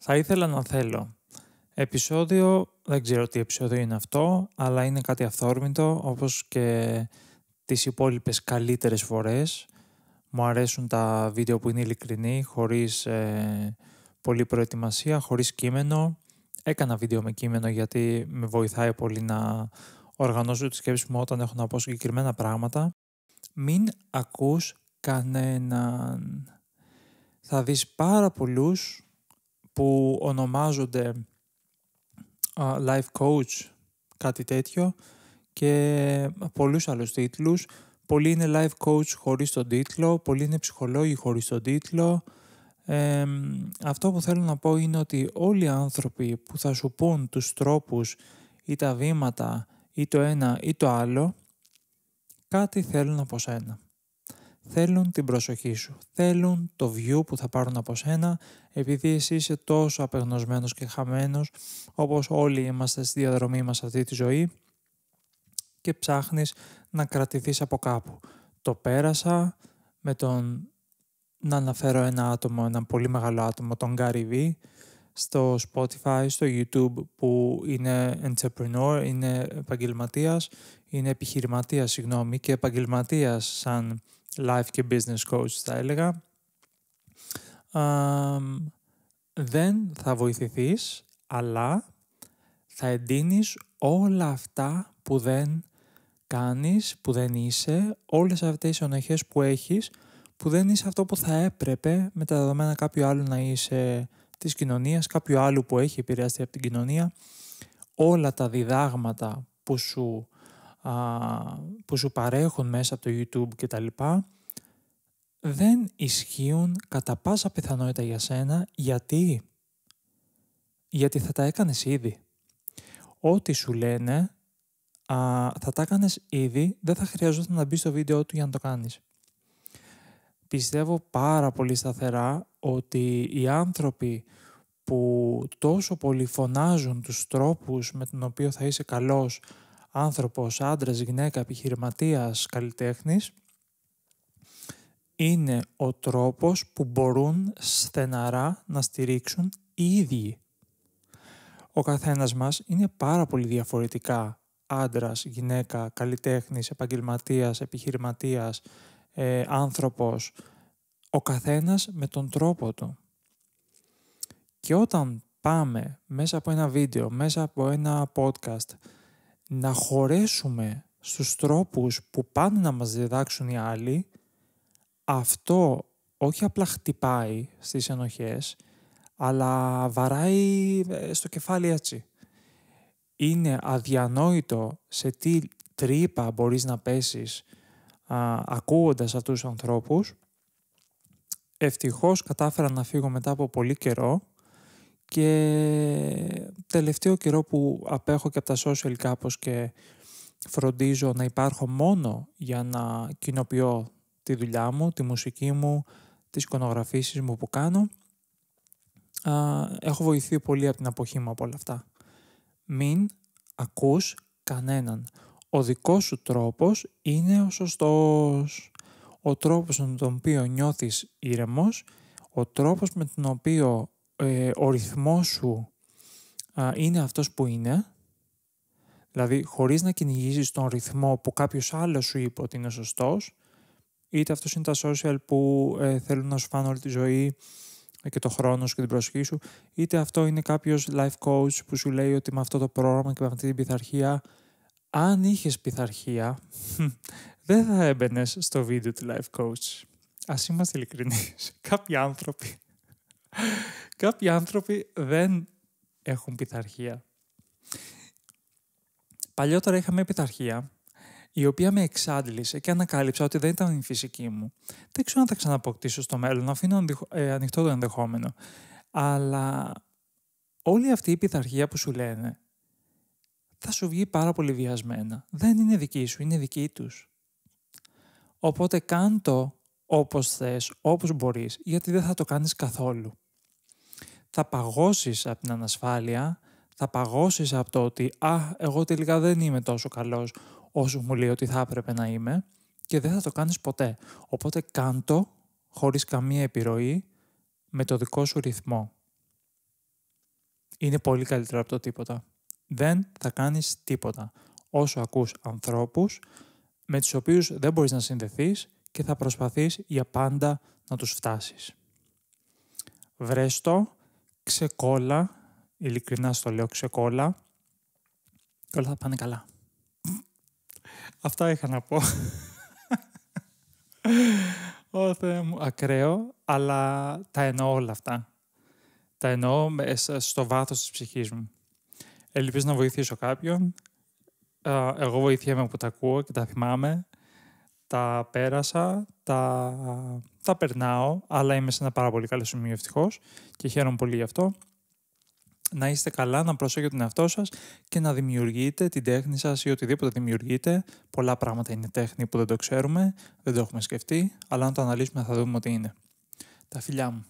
Θα ήθελα να θέλω. Επεισόδιο, δεν ξέρω τι επεισόδιο είναι αυτό, αλλά είναι κάτι αυθόρμητο, όπως και τις υπόλοιπες καλύτερες φορές. Μου αρέσουν τα βίντεο που είναι ειλικρινή, χωρίς πολλή προετοιμασία, χωρίς κείμενο. Έκανα βίντεο με κείμενο γιατί με βοηθάει πολύ να οργανώσω τις σκέψεις μου όταν έχω να πω συγκεκριμένα πράγματα. Μην ακούς κανέναν. Θα δεις πάρα πολλούς που ονομάζονται life coach, κάτι τέτοιο, και πολλούς άλλους τίτλους. Πολλοί είναι life coach χωρίς τον τίτλο, πολλοί είναι ψυχολόγοι χωρίς τον τίτλο. Αυτό που θέλω να πω είναι ότι όλοι οι άνθρωποι που θα σου πούν τους τρόπους ή τα βήματα ή το ένα ή το άλλο, κάτι θέλουν από σένα. Θέλουν την προσοχή σου, θέλουν το view που θα πάρουν από σένα, επειδή εσύ είσαι τόσο απεγνωσμένος και χαμένος, όπως όλοι είμαστε στη διαδρομή μας αυτή τη ζωή, και ψάχνεις να κρατηθείς από κάπου. Το πέρασα με τον, να αναφέρω ένα άτομο, ένα πολύ μεγάλο άτομο, τον Gary V, στο Spotify, στο YouTube, που είναι entrepreneur, είναι επαγγελματίας, είναι επιχειρηματίας, και επαγγελματίας σαν life και business coach θα έλεγα. Δεν θα βοηθηθείς, αλλά θα εντείνεις όλα αυτά που δεν κάνεις, που δεν είσαι, όλες αυτές οι ενοχές που έχεις, που δεν είσαι αυτό που θα έπρεπε με τα δεδομένα κάποιου άλλου να είσαι της κοινωνίας, κάποιου άλλου που έχει επηρεαστεί από την κοινωνία. Όλα τα διδάγματα που σου παρέχουν μέσα από το YouTube και τα λοιπά, δεν ισχύουν κατά πάσα πιθανότητα για σένα. Γιατί θα τα έκανες ήδη. Ό,τι σου λένε θα τα έκανες ήδη, δεν θα χρειαζόταν να μπει στο βίντεο του για να το κάνεις. Πιστεύω πάρα πολύ σταθερά ότι οι άνθρωποι που τόσο πολύ φωνάζουν τους τρόπους με τον οποίο θα είσαι καλός άνθρωπος, άντρας, γυναίκα, επιχειρηματίας, καλλιτέχνης, είναι ο τρόπος που μπορούν στεναρά να στηρίξουν οι ίδιοι. Ο καθένας μας είναι πάρα πολύ διαφορετικά άντρας, γυναίκα, καλλιτέχνης, επαγγελματίας, επιχειρηματίας, άνθρωπος. Ο καθένας με τον τρόπο του. Και όταν πάμε μέσα από ένα βίντεο, μέσα από ένα podcast, να χωρέσουμε στους τρόπους που πάνε να μας διδάξουν οι άλλοι, αυτό όχι απλά χτυπάει στις ενοχές, αλλά βαράει στο κεφάλι έτσι. Είναι αδιανόητο σε τι τρύπα μπορείς να πέσεις ακούγοντας αυτούς τους ανθρώπους. Ευτυχώς κατάφερα να φύγω μετά από πολύ καιρό, και τελευταίο καιρό που απέχω και από τα social κάπως και φροντίζω να υπάρχω μόνο για να κοινοποιώ τη δουλειά μου, τη μουσική μου, τις εικονογραφήσεις μου που κάνω, έχω βοηθεί πολύ από την αποχή μου από όλα αυτά. Μην ακούς κανέναν. Ο δικός σου τρόπος είναι ο σωστός. Ο τρόπος με τον οποίο νιώθεις ήρεμος, ο τρόπος με τον οποίο ο ρυθμός σου είναι αυτός που είναι, δηλαδή χωρίς να κυνηγήσεις τον ρυθμό που κάποιος άλλος σου είπε ότι είναι σωστός, είτε αυτός είναι τα social που θέλουν να σου φάνε όλη τη ζωή και το χρόνο σου και την προσοχή σου, είτε αυτό είναι κάποιος life coach που σου λέει ότι με αυτό το πρόγραμμα και με αυτή την πειθαρχία, αν είχες πειθαρχία, δεν θα έμπαινες στο βίντεο του life coach. Ας είμαστε ειλικρινείς. Κάποιοι άνθρωποι δεν έχουν πειθαρχία. Παλιότερα είχα μια πειθαρχία, η οποία με εξάντλησε και ανακάλυψα ότι δεν ήταν η φυσική μου. Δεν ξέρω αν θα ξαναποκτήσω στο μέλλον, να αφήνω ανοιχτό το ενδεχόμενο. Αλλά όλη αυτή η πειθαρχία που σου λένε θα σου βγει πάρα πολύ βιασμένα. Δεν είναι δική σου, είναι δική τους. Οπότε κάν' όπως θες, όπως μπορείς, γιατί δεν θα το κάνεις καθόλου. Θα παγώσεις από την ανασφάλεια, θα παγώσεις από το ότι εγώ τελικά δεν είμαι τόσο καλός όσο μου λέει ότι θα έπρεπε να είμαι, και δεν θα το κάνεις ποτέ. Οπότε κάν' χωρίς καμία επιρροή, με το δικό σου ρυθμό. είναι πολύ καλύτερο από το τίποτα. Δεν θα κάνεις τίποτα όσο ακούς ανθρώπους με τους οποίους δεν μπορείς να συνδεθείς και θα προσπαθείς για πάντα να τους φτάσεις. Βρες το, ξεκόλα, ειλικρινά στο λέω ξεκόλα και όλα θα πάνε καλά. Αυτά είχα να πω. Ω Θεέ μου, ακραίο, αλλά τα εννοώ όλα αυτά. Τα εννοώ στο βάθος της ψυχής μου. Ελπίζω να βοηθήσω κάποιον. Εγώ βοηθιέμαι που τα ακούω και τα θυμάμαι. Τα πέρασα, τα περνάω, αλλά είμαι σε ένα πάρα πολύ καλό σημείο ευτυχώς και χαίρομαι πολύ γι' αυτό. Να είστε καλά, να προσέχετε τον εαυτό σας και να δημιουργείτε την τέχνη σας ή οτιδήποτε δημιουργείτε. Πολλά πράγματα είναι τέχνη που δεν το ξέρουμε, δεν το έχουμε σκεφτεί, αλλά αν το αναλύσουμε θα δούμε ότι είναι. Τα φιλιά μου.